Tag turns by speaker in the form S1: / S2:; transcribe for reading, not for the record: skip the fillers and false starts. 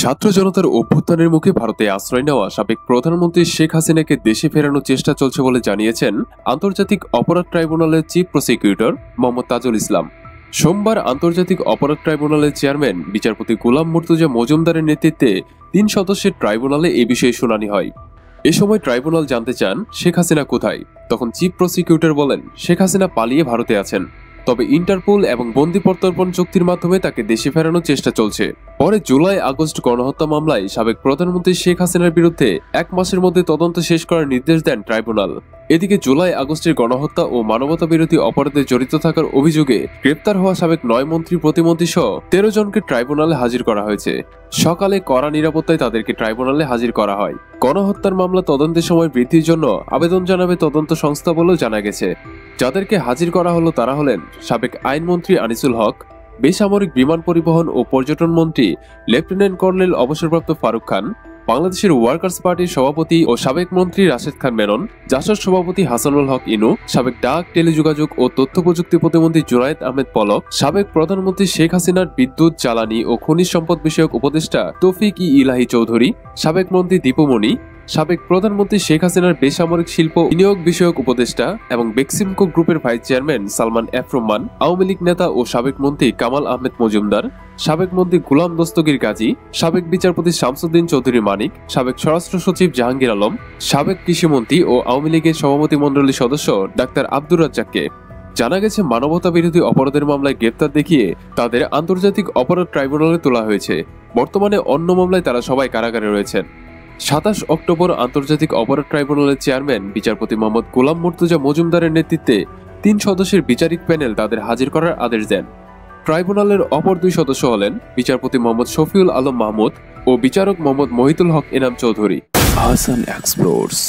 S1: ছাত্র জনতার অভ্যুত্থানের মুখে ভারতে আশ্রয় নেওয়া সাবেক প্রধানমন্ত্রী শেখ হাসিনাকে দেশে ফেরানোর চেষ্টা চলছে বলে জানিয়েছেন আন্তর্জাতিক অপরাধ ট্রাইব্যুনালের চিফ প্রসিকিউটর মোহাম্মদ তাজুল ইসলাম। সোমবার আন্তর্জাতিক অপরাধ ট্রাইব্যুনালের চেয়ারম্যান বিচারপতি গোলাম মুর্তজা মজুমদারের নেতৃত্বে ৩ সদস্যের ট্রাইব্যুনালে এ বিষয়ে শুনানি হয়। এ সময় ট্রাইব্যুনাল জানতে চান শেখ হাসিনা কোথায়। তখন চিফ প্রসিকিউটর বলেন, শেখ হাসিনা পালিয়ে ভারতে আছেন, তবে ইন্টারপোল এবং বন্দি প্রত্যর্পণ চুক্তির মাধ্যমে তাকে দেশে ফেরানোর চেষ্টা চলছে। পরে জুলাই আগস্ট গণহত্যা মামলায় সাবেক প্রধানমন্ত্রী শেখ হাসিনার বিরুদ্ধে ১ মাসের মধ্যে তদন্ত শেষ করার নির্দেশ দেন ট্রাইব্যুনাল। এদিকে জুলাই আগস্টের গণহত্যা ও মানবতা বিরোধী অপরাধে জড়িত থাকার অভিযোগে গ্রেপ্তার হওয়া সাবেক ৯ মন্ত্রী প্রতিমন্ত্রী সহ ১৩ জনকে ট্রাইব্যুনালে হাজির করা হয়েছে। সকালে কড়া নিরাপত্তায় তাদেরকে ট্রাইব্যুনালে হাজির করা হয়। গণহত্যার মামলা তদন্তের সময় বৃদ্ধির জন্য আবেদন জানাবে তদন্ত সংস্থা বলেও জানা গেছে। যাদেরকে হাজির করা হলো তারা হলেন সাবেক আইনমন্ত্রী আনিসুল হক, বেসামরিক বিমান পরিবহন ও পর্যটন মন্ত্রী লেফটেন্যান্ট কর্নেল অবসরপ্রাপ্ত ফারুক খান, বাংলাদেশের ওয়ার্কার্স পার্টির সভাপতি ও সাবেক মন্ত্রী রাশেদ খান মেনন, জাসদ সভাপতি হাসানুল হক ইনু, সাবেক ডাক, টেলিযোগাযোগ ও তথ্য প্রযুক্তি প্রতিমন্ত্রী জুনায়েদ আহমেদ পলক, সাবেক প্রধানমন্ত্রী শেখ হাসিনার বিদ্যুৎ, জ্বালানি ও খনিজ সম্পদ বিষয়ক উপদেষ্টা তৌফিক ইলাহি চৌধুরী, সাবেক মন্ত্রী দীপুমণি, সাবেক প্রধানমন্ত্রী শেখ হাসিনার বেসামরিক শিল্প বিনিয়োগ বিষয়ক উপদেষ্টা এবং বেক্সিমকো গ্রুপের vice chairman Salman F Rahman, Awami League নেতা ও সাবেক মন্ত্রী কামাল আহমেদ মজুমদার, সাবেক মন্ত্রী গোলাম দস্তগীর গাজী, সাবেক বিচারপতি শামসুদ্দিন চৌধুরী মানিক, সাবেক স্বরাষ্ট্র সচিব জাহাঙ্গীর আলম, সাবেক কৃষিমন্ত্রী ও আওয়ামী লীগের সভাপতি মণ্ডলীর সদস্য ডাক্তার আব্দুর রাজ্জাককে। জানা গেছে, মানবতা বিরোধী অপরাধের মামলায় গ্রেপ্তার দেখিয়ে তাদের আন্তর্জাতিক অপরাধ ট্রাইব্যুনালে তোলা হয়েছে। বর্তমানে অন্য মামলায় তারা সবাই কারাগারে রয়েছেন। ২৭ অক্টোবর আন্তর্জাতিক অপরাধ ট্রাইব্যুনালের চেয়ারম্যান বিচারপতি মোহাম্মদ গোলাম মুর্তজা মজুমদারের নেতৃত্বে ৩ সদস্যের বিচারিক প্যানেল তাদের হাজির করার আদেশ দেন। ট্রাইব্যুনালের অপর ২ সদস্য হলেন বিচারপতি মোহাম্মদ শফিউল আলম মাহমুদ ও বিচারক মোহাম্মদ মহিতুল হক এনাম চৌধুরী।
S2: হাসান এক্সপ্লোরস।